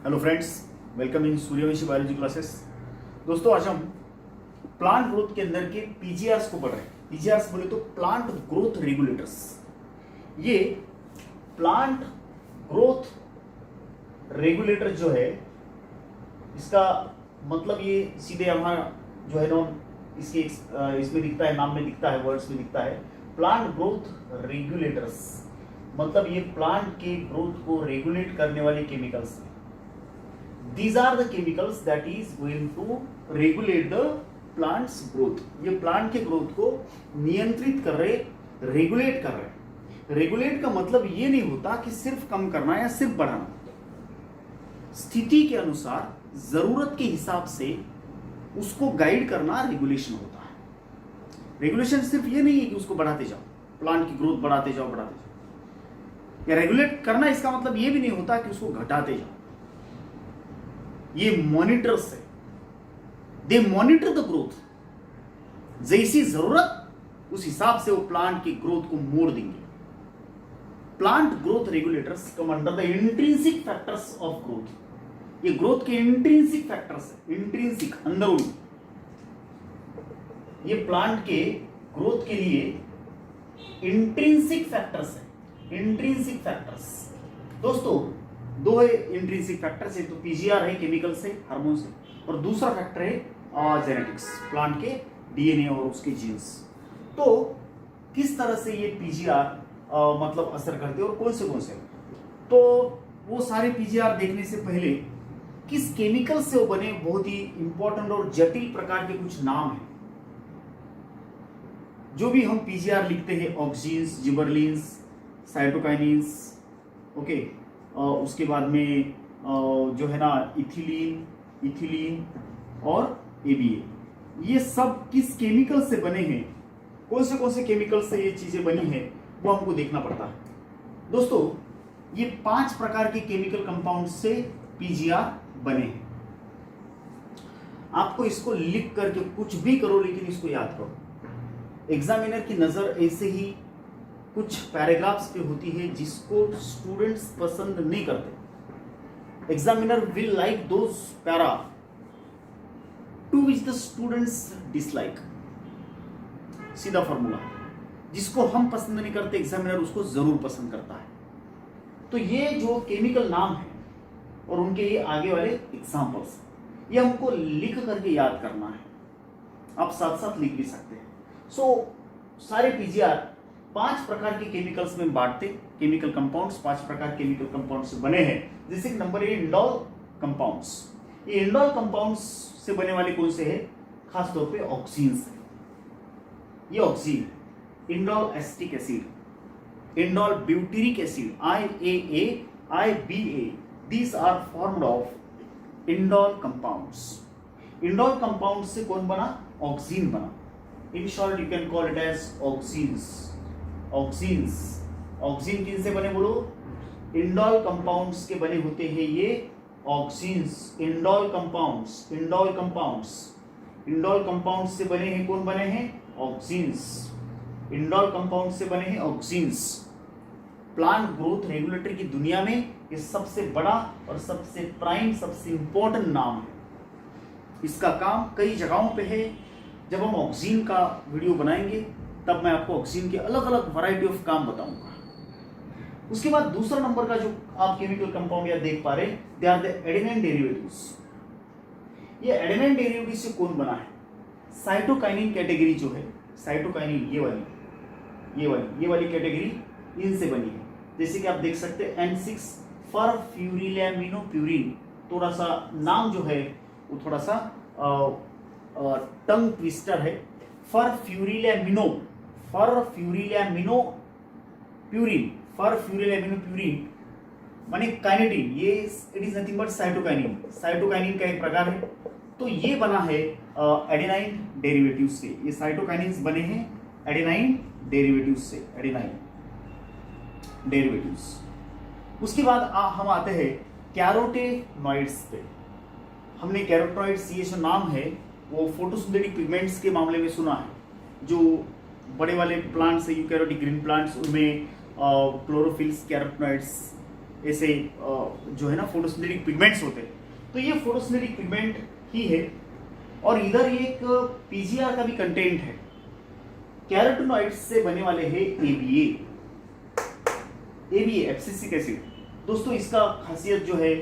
Hello friends, welcome in Suryavanshi biology classes. दोस्तों, आज हम प्लांट ग्रोथ के अंदर के पीजीआरस को पढ़ रहे हैं। पीजीआरस बोले तो प्लांट ग्रोथ रेगुलेटर्स। ये प्लांट ग्रोथ रेगुलेटर जो है, इसका मतलब ये सीधे हमारा जो है ना इसके इसमें दिखता है, नाम में दिखता है, वर्ड्स में दिखता है प्लांट ग्रोथ रेगुलेटर्स। मतलब ये प्लांट के ग्रोथ को रेगुलेट करने वाले chemicals. These are the chemicals that is going to regulate the plant's growth। ये प्लांट के ग्रोथ को नियंत्रित कर रहे, रेगुलेट कर रहे। रेगुलेट का मतलब ये नहीं होता कि सिर्फ कम करना या सिर्फ बढ़ाना। स्थिति के अनुसार, जरूरत के हिसाब से उसको गाइड करना रेगुलेशन होता है। रेगुलेशन सिर्फ ये नहीं है कि उसको बढ़ाते जाओ, प्लांट की ग्रोथ बढ़ाते जाओ या रेगुलेट करना इसका मतलब ये भी नहीं होता कि उसको घटाते जाओ। ये मॉनिटर्स है, दे मॉनिटर द ग्रोथ। जैसी जरूरत उस हिसाब से वो प्लांट की ग्रोथ को मोड़ देंगे। Plant growth regulators come under the intrinsic factors of growth. ये ग्रोथ के इंट्रिंसिक फैक्टर्स है, इंट्रिंसिक अंदरूनी। ये प्लांट के ग्रोथ के लिए इंट्रिंसिक फैक्टर्स है, इंट्रिंसिक फैक्टर्स। दोस्तों, दो है इंट्रिंसिक फैक्टर्स, एक तो पीजीआर है केमिकल से, हार्मोन से, और दूसरा फैक्टर है जेनेटिक्स, प्लांट के डीएनए और उसके जीन्स। तो किस तरह से ये पीजीआर मतलब असर करते हैं और कौन से तो वो सारे पीजीआर देखने से पहले किस केमिकल से वो बने, बहुत ही इंपॉर्टेंट और जटिल प्रकार के कुछ नाम है। जो भी हम पीजीआर लिखते हैं, ऑक्सीन्स, जिबरलिन्स, साइटोकाइनिन्स, ओके, उसके बाद में जो है ना इथिलीन और एबीए, ये सब किस केमिकल से बने हैं, कौन से केमिकल से ये चीजें बनी है, वो हमको देखना पड़ता है। दोस्तों, ये 5 प्रकार के केमिकल कंपाउंड से पीजीआर बने हैं। आपको इसको लिख करके कुछ भी करो, लेकिन इसको याद करो। एग्जामिनर की नजर ऐसे ही कुछ पैराग्राफ्स पे होती है जिसको स्टूडेंट्स पसंद नहीं करते। Examiner will like those para two which the students dislike. सीधा फॉर्मूला, जिसको हम पसंद नहीं करते एग्जामिनर उसको जरूर पसंद करता है। तो ये जो केमिकल नाम है और उनके ये आगे वाले एग्जाम्पल्स, ये हमको लिख करके याद करना है। आप साथ साथ लिख भी सकते हैं। सारे पीजीआर 5 प्रकार के केमिकल्स में बांटते। केमिकल कंपाउंड्स 5 प्रकार केमिकल कंपाउंड से बने हैं। जैसे कि नंबर 1 इंडोल कंपाउंड्स। ये इंडोल कंपाउंड्स से बने वाले कौन से हैं? खासतौर पे ऑक्सीन्स है। ये oxygen, indole acetic acid, indole butyric acid, IAA, IBA, these are formed of indole compounds. Indole compound से कौन बना? ऑक्सीन बना। In short, you can call it as oxines। ऑक्सीन्स, oxygen किन से बने बोलो? इंडोल कंपाउंड्स के बने होते हैं ये ऑक्सीन्स। इंडोल कंपाउंड्स, इंडोल कंपाउंड्स से बने हैं, कौन बने हैं? ऑक्सीन्स। इंडोल कंपाउंड से बने हैं ऑक्सीन्स। प्लांट ग्रोथ रेगुलेटर की दुनिया में ये सबसे बड़ा और सबसे प्राइम, सबसे इंपॉर्टेंट नाम है। इसका काम कई जगहों पे है। जब हम ऑक्सीन का वीडियो बनाएंगे तब मैं आपको ऑक्सीन के अलग अलग वैरायटी ऑफ काम बताऊंगा। उसके बाद दूसरा नंबर का जो आप केमिकल कंपाउंड या देख पा रहे हैं, they are the adenine derivatives. ये एडेनाइन डेरिवेटिव से कौन बना है? साइटोकाइनिन कैटेगरी जो है, साइटोकाइनिन ये वाली कैटेगरी इनसे बनी है। जैसे कि आप देख सकते हैं N6 फरफ्यूरिलैमिनोप्यूरिन। थोड़ा सा नाम जो है वो थोड़ा सा टंग ट्विस्टर है। फरफ्यूरिलैमिनोप्यूरिन माने काइनेटिन। ये it is nothing but cytokinin. Cytokinin का एक प्रकार है। तो ये बना है एडेनाइन डेरिवेटिव से। ये साइटोकाइनिन्स बने हैं एडेनाइन डेरिवेटिव से, एडेनाइन डेरिवेटिव्स। उसके बाद हम आते हैं कैरोटेनॉइड्स पे। हमने कैरोटेनॉइड्स, ये जो नाम है वो फोटोसिंथेटिक पिगमेंट्स के मामले में सुना है। जो बड़े वाले प्लांट्स है, यूकैरियोटिक ग्रीन प्लांट्स, उनमें क्लोरोफिल्स, कैरोटेनॉइड्स ऐसे जो है ना फोटोसिंथेटिक पिगमेंट्स होते हैं। तो ये फोटोसिंथेटिक पिगमेंट ही है। और इधर एक पीजीआर का भी कंटेंट है। कैरोटीनॉइड्स से बने वाले हैं एबीए एब्सिसिक एसिड। दोस्तों इसका खासियत जो है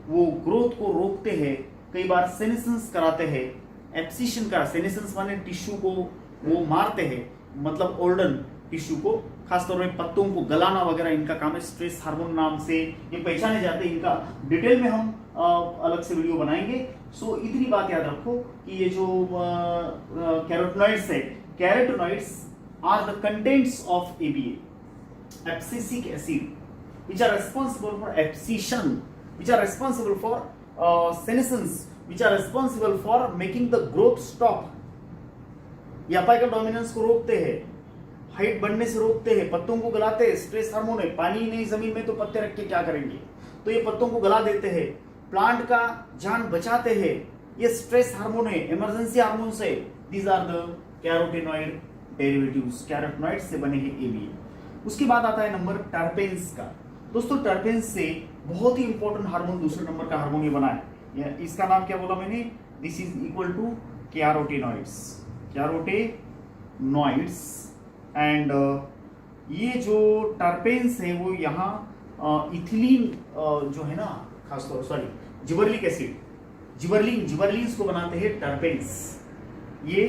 वो ग्रोथ को रोकते हैं, कई बार सेनेसेंस कराते हैं। एब्सिशन का सेनेसेंस माने टिश्यू को वो मारते हैं, मतलब ओल्डन टिश्यू को, खासतौर में पत्तों को गलाना वगैरह इनका काम है। स्ट्रेस हार्मोन नाम से ये पहचाने जाते हैं। इनका डिटेल में हम अलग से वीडियो बनाएंगे। सो इतनी बात याद रखो कि ये जो कैरोटीनॉइड्स है, carotenoids are the contents of ABA abscisic acid which are responsible for abscission, which are responsible for senescence, which are responsible for making the growth stop। ये अपाइकल डोमिनेंस को रोकते हैं, हाइट बढ़ने से रोकते हैं, पत्तों को गलाते हैं। स्ट्रेस हार्मोन है, पानी नहीं जमीन में तो पत्ते रख के क्या करेंगे, तो ये पत्तों को गला देते हैं, प्लांट का जान बचाते हैं। ये स्ट्रेस हार्मोन है, इमरजेंसी हार्मोन है। These are the carotenoid derivatives, carotenoid से बने हैं एबीए। उसके बाद आता है नंबर टर्पेन्स का। दोस्तों टर्पेन्स से बहुत ही इंपॉर्टेंट हार्मोन, दूसरे नंबर का हार्मोन ये बना है। इसका नाम क्या बोला मैंने, this is equal to carotenoids, carotenoids. And ये जो टर्पेन्स है वो यहाँ इथिलीन जो है ना, खासतौर सॉरी जिबरलिक एसिड, जिबरलिन्स को बनाते हैं टर्पेन्स। ये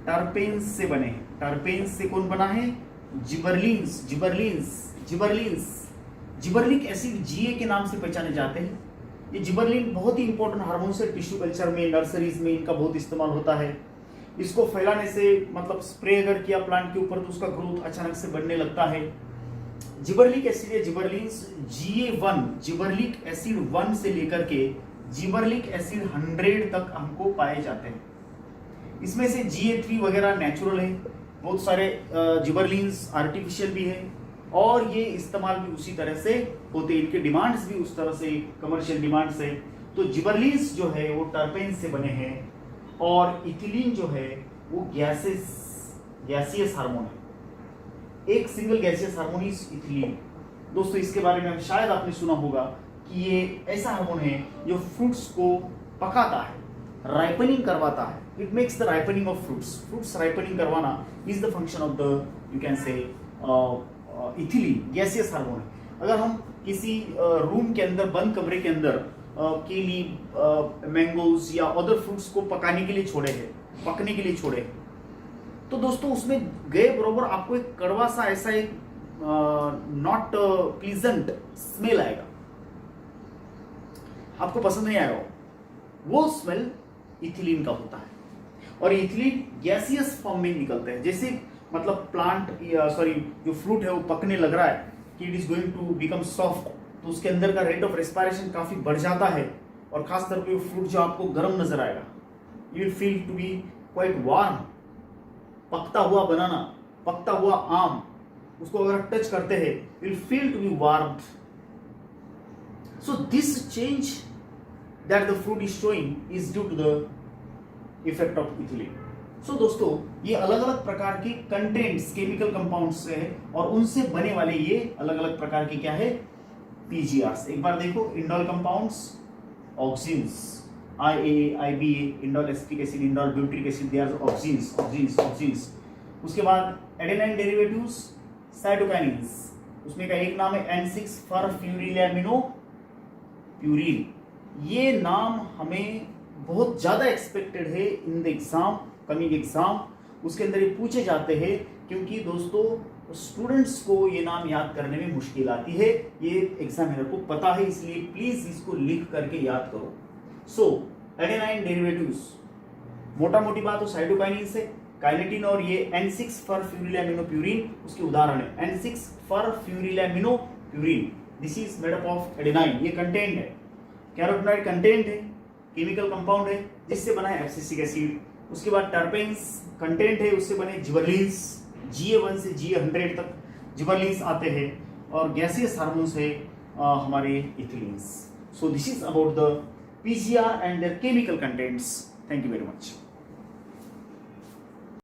टर्पेन्स से बने हैं। टर्पेन्स से कौन बना है, जिबरलिन्स। जिबरलिक एसिड जीए के नाम से पहचाने जाते हैं। ये जिबरलिन बहुत ही इंपॉर्टेंट हार्मोन है। टिश्यू कल्चर में, नर्सरीज में इनका बहुत इस्तेमाल होता है। इसको फैलाने से, मतलब स्प्रे अगर किया प्लांट के ऊपर तो उसका ग्रोथ अचानक से बढ़ने लगता है। जिबरलिक एसिड या जिबरलिन्स GA1, जिबरलिक एसिड 1 से लेकर के जिबरलिक एसिड 100 तक हमको पाए जाते हैं। इसमें से GA3 वगैरह नेचुरल है, बहुत सारे जिबरलिन्स आर्टिफिशियल भी है, और ये इस्तेमाल भी उसी तरह से होते हैं। इनके डिमांड्स भी उस तरह से कमर्शियल डिमांड्स है। तो जिबरलिन्स जो है वो टर्पेन से बने हैं, और इथिलीन जो है वो गैसियस हार्मोन है। एक single gaseous hormone is ethylene. दोस्तों इसके बारे में शायद आपने सुना होगा कि ये ऐसा हार्मोन है जो फ्रूट्स को पकाता है, राइपनिंग करवाता है। It makes the ripening of fruits ripening करवाना is the function of the, you can say, ethylene gaseous hormone है। अगर हम किसी रूम के अंदर, बंद कमरे के अंदर केली, मैंगोज या अदर फ्रूट्स को पकाने के लिए छोड़े हैं, पकने के लिए छोड़े हैं, तो दोस्तों उसमें गए बरोबर आपको एक कड़वा सा ऐसा एक नॉट प्लीजेंट स्मेल आएगा, आपको पसंद नहीं आएगा। वो स्मेल इथिलीन का होता है, और इथिलीन गैसियस फॉर्म में निकलते हैं। जैसे मतलब प्लांट सॉरी जो फ्रूट है वो पकने लग रहा है कि it is going to become soft, तो उसके अंदर का रेट ऑफ रेस्पिरेशन काफी बढ़ जाता है, और खासतौर पे फ्रूट जो आपको गर्म नजर आएगा, you will feel to be quite warm. पकता हुआ बनाना, पकता हुआ आम, उसको अगर टच करते हैं you will feel to be warm. So this change that the fruit is showing is due to the effect of ethylene. So दोस्तों ये अलग अलग प्रकार के कंटेंट्स, केमिकल कंपाउंड्स है, और उनसे बने वाले ये अलग अलग प्रकार के क्या है, पीजीआर्स। एक बार देखो, indole compounds, auxins, IAA, IBA, indole acetic acid, indole butyric acid, they are auxins. उसके बाद एडेनाइन डेरिवेटिव्स, साइटोकाइनिन्स, उसमें का एक नाम है N6 फॉरफ्यूरिलैमिनो प्यूरिन। ये नाम हमें बहुत ज्यादा एक्सपेक्टेड है in the exam, coming exam. उसके अंदर ये पूछे जाते हैं, क्योंकि दोस्तों स्टूडेंट्स को ये नाम याद करने में मुश्किल आती है, ये एग्जामिनर को पता है, इसलिए प्लीज इसको लिख करके याद करो। सो एडेनाइन डेरिवेटिव्स, मोटा मोटी बात तो साइटोकाइनिन से, काइनेटिन, और ये N6 फॉरफ्यूरिलैमिनोप्यूरिन उसके उदाहरण है। N6 furfurylaminopurine, this is made up of adenine, ये कंटेंट है, कैरोटीनॉइड कंटेंट है, केमिकल कंपाउंड है जिससे बना है एब्सिसिक एसिड। उसके बाद टर्पेन्स कंटेंट है, उससे बने जिबरलिन्स, GA1 से GA100 तक जिबरलिन्स आते हैं, और गैसियस हार्मोन्स है हमारे ethylenes. So this is about the PGR and their chemical contents. Thank you very much.